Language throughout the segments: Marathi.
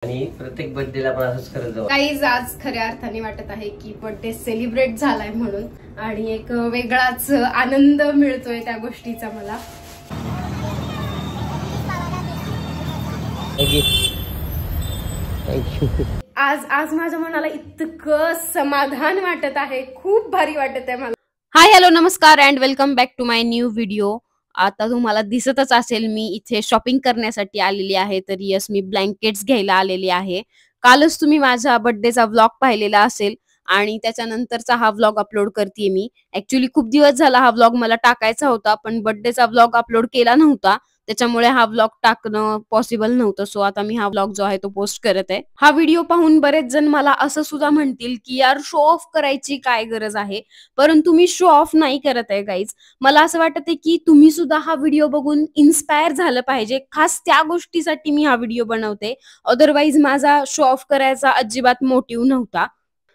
आणि प्रत्येक बर्थडेला आपण असंच करत जाऊ. काहीच आज खऱ्या अर्थाने वाटत आहे की बर्थडे सेलिब्रेट झालाय म्हणून, आणि एक वेगळाच आनंद मिळतोय त्या गोष्टीचा मला. आज आज माझ्या मनाला इतकं समाधान वाटत आहे, खूप भारी वाटत आहे मला. हाय हॅलो नमस्कार and welcome back to my new video. आता तुम्हाला दिसतच असेल मी इथे शॉपिंग करण्यासाठी आलेली आहे. तर यस, मी ब्लँकेट्स घ्यायला आलेली आहे. कालच तुम्ही माझा बर्थडेचा व्लॉग पाहिलेला असेल आणि त्याच्यानंतरचा हा व्लॉग अपलोड करतेय मी. ऍक्च्युली खूप दिवस झाला हा व्लॉग मला टाकायचा होता, पण बर्थडेचा व्लॉग अपलोड केला नव्हता, त्याच्यामुळे हा व्लॉग टाकणं पॉसिबल नव्हतं. सो आता मी हा व्लॉग जो आहे तो पोस्ट करत आहे. हा व्हिडिओ पाहून बरेच जण मला असं सुद्धा म्हणतील की यार शो ऑफ करायची काय गरज आहे, परंतु मी शो ऑफ नाही करत आहे गाईज. मला असं वाटत आहे की तुम्ही सुद्धा हा व्हिडिओ बघून इन्स्पायर झालं पाहिजे. खास त्या गोष्टीसाठी मी हा व्हिडिओ बनवते. अदरवाईज माझा शो ऑफ करायचा अजिबात मोटिव्ह नव्हता.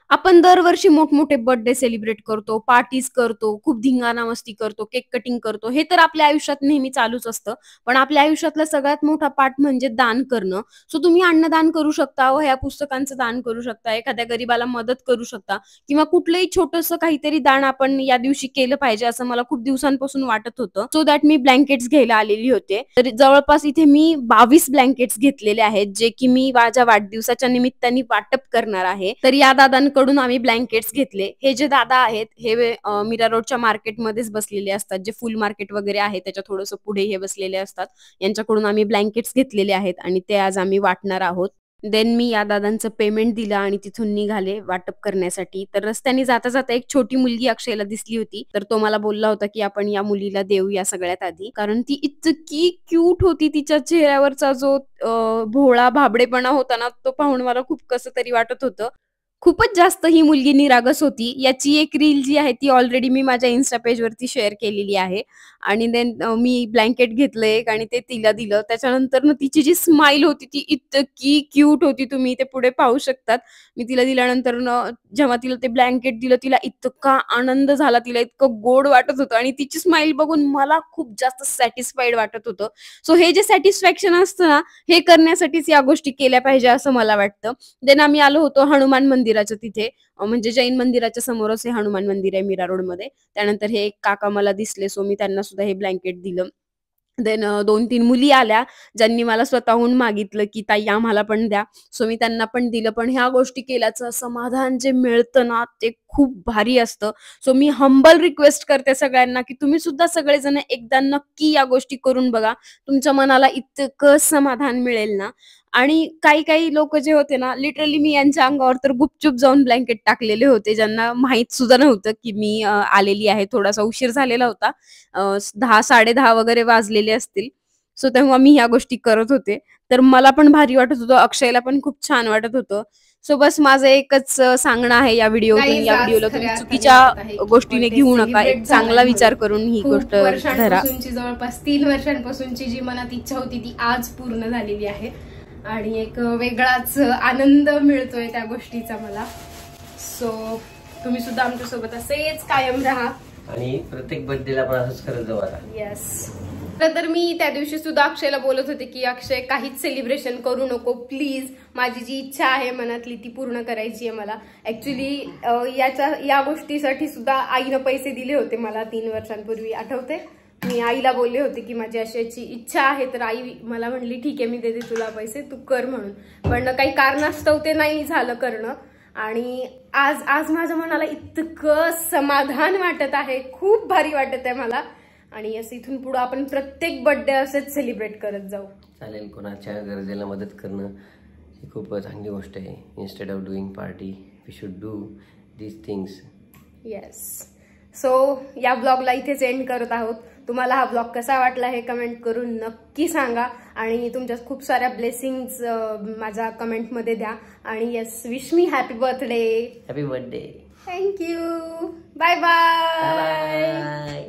आपण दरवर्षी मोठमोठे बर्थडे सेलिब्रेट करतो, पार्टीज करतो, खूप धिंगाणा मस्ती करतो, केक कटिंग करतो. हे तर आपल्या आयुष्यात नेहमी चालूच असतं. पण आपल्या आयुष्यातला सगळ्यात मोठा पार्ट म्हणजे दान करणं. सो तुम्ही अन्नदान करू शकता, ह्या पुस्तकांचं दान करू शकता, एखाद्या गरीबाला मदत करू शकता, किंवा कुठलंही छोटंसं काहीतरी दान आपण या दिवशी केलं पाहिजे असं मला खूप दिवसांपासून वाटत होतं. सो दॅट मी ब्लँकेट्स घ्यायला आलेली होते. तर जवळपास इथे मी 22 ब्लँकेट्स घेतलेले आहेत, जे की मी माझ्या वाढदिवसाच्या निमित्ताने वाटप करणार आहे. तर या दादांकडून आम्ही ब्लँकेट्स घेतले. हे जे दादा आहेत हे मीरा रोडच्या मार्केटमध्येच बसलेले असतात. जे फुल मार्केट वगैरे आहे त्याच्या थोडंसं पुढे हे बसलेले असतात. यांच्याकडून आम्ही ब्लँकेट्स घेतलेले आहेत आणि ते आज आम्ही वाटणार आहोत. देन मी या दादांचं पेमेंट दिलं आणि तिथून निघाले वाटप करण्यासाठी. तर रस्त्याने जाता जाता एक छोटी मुलगी अक्षयला दिसली होती. तर तो मला बोलला होता की आपण या मुलीला देऊया सगळ्यात आधी, कारण ती इतकी क्यूट होती. तिच्या चेहऱ्यावरचा जो भोळा भाबडेपणा होता ना, तो पाहून मला खूप कसं तरी वाटत होतं. खूपच जास्त ही मुलगी निरागस होती. याची एक रील जी आहे ती ऑलरेडी मी माझ्या इन्स्टा पेज वरती शेअर केलेली आहे. आणि देन मी ब्लँकेट घेतलं एक आणि ते तिला दिलं. त्याच्यानंतर तिची जी स्माइल होती ती इतकी क्यूट होती, तुम्ही ते पुढे पाहू शकतात. मी तिला दिल्यानंतर जेव्हा तिला ते ब्लँकेट दिलं, तिला इतका आनंद झाला, तिला इतकं गोड वाटत होतं आणि तिची स्माइल बघून मला खूप जास्त सॅटिस्फाईड वाटत होतं. सो हे जे सॅटिस्फॅक्शन असतं ना, हे करण्यासाठीच या गोष्टी केल्या पाहिजे असं मला वाटतं. देन आम्ही आलो होतो हनुमान मंदिराच्या तिथे, म्हणजे जैन मंदिराच्या समोरच हे हनुमान मंदिर आहे मीरा रोड मध्ये. त्यानंतर हे एक काका मला दिसले, सो मी त्यांना सुद्धा हे ब्लँकेट दिलं. देन 2-3 मुली आल्या ज्यांनी मला स्वतःहून मागितलं की ताई आम्हाला पण द्या. सो मी त्यांना पण दिलं. पण ह्या गोष्टी केल्याचं समाधान जे मिळतं ना, ते खूप भारी असतं. सो मी हंबल रिक्वेस्ट करते सगळ्यांना की तुम्ही सुद्धा सगळेजण एकदा नक्की या गोष्टी करून बघा. तुमच्या मनाला इतकं समाधान मिळेल ना. आणि काही काही लोक जे होते ना, लिटरली मी यांच्या अंगावर तर गुपचूप जाऊन ब्लँकेट टाकलेले होते, ज्यांना माहित सुद्धा नव्हतं की मी आलेली आहे. थोडासा उशीर झालेला होता, 10-10:30 वगैरे वाजलेले असतील. सो तेव्हा मी ह्या गोष्टी करत होते. तर मला पण भारी वाटत होतं, अक्षयला पण खूप छान वाटत होतं. सो बस माझं एकच सांगणं आहे या व्हिडिओतून, या व्हिडिओला तुम्ही चुकीच्या गोष्टीने घेऊ नका. एक चांगला विचार करून ही गोष्ट धरा. जवळपास 3 वर्षांपासूनची जी मनात इच्छा होती ती आज पूर्ण झालेली आहे आणि एक वेगळाच आनंद मिळतोय त्या गोष्टीचा मला. सो तुम्ही सुद्धा आमच्या सोबत असेच कायम राहा आणि प्रत्येक बर्थडेला आपण असंच करत जाऊ आता. येस. तर मी त्या दिवशी सुद्धा अक्षयला बोलत होते की अक्षय काहीच सेलिब्रेशन करू नको प्लीज, माझी जी इच्छा आहे मनातली ती पूर्ण करायची आहे मला. ऍक्च्युली या गोष्टीसाठी सुद्धा आईनं पैसे दिले होते मला 3 वर्षांपूर्वी, आठवते. मी आईला बोलले होते की माझी अशाची इच्छा आहे, तर आई मला म्हणली ठीक आहे मी देते तुला पैसे, तू कर म्हणून. पण काही कारणास्तव ते नाही झालं करणं. आणि आज आज माझ्या मनाला इतकं समाधान वाटत आहे, खूप भारी वाटत आहे मला. आणि असं इथून पुढे आपण प्रत्येक बर्थडे असेच सेलिब्रेट करत जाऊ. चालेल. कोणाच्या गरजेला मदत करणं ही खूप चांगली गोष्ट आहे. Instead of doing party we should do these things. Yes. So या ब्लॉगला इथेच एंड करत आहोत. तुम्हाला हा ब्लॉग कसा वाटला हे कमेंट करून नक्की सांगा आणि तुमच्या खूप साऱ्या ब्लेसिंग्स माझ्या कमेंटमध्ये द्या. आणि yes, wish me happy birthday. Happy birthday. Thank you. Bye bye.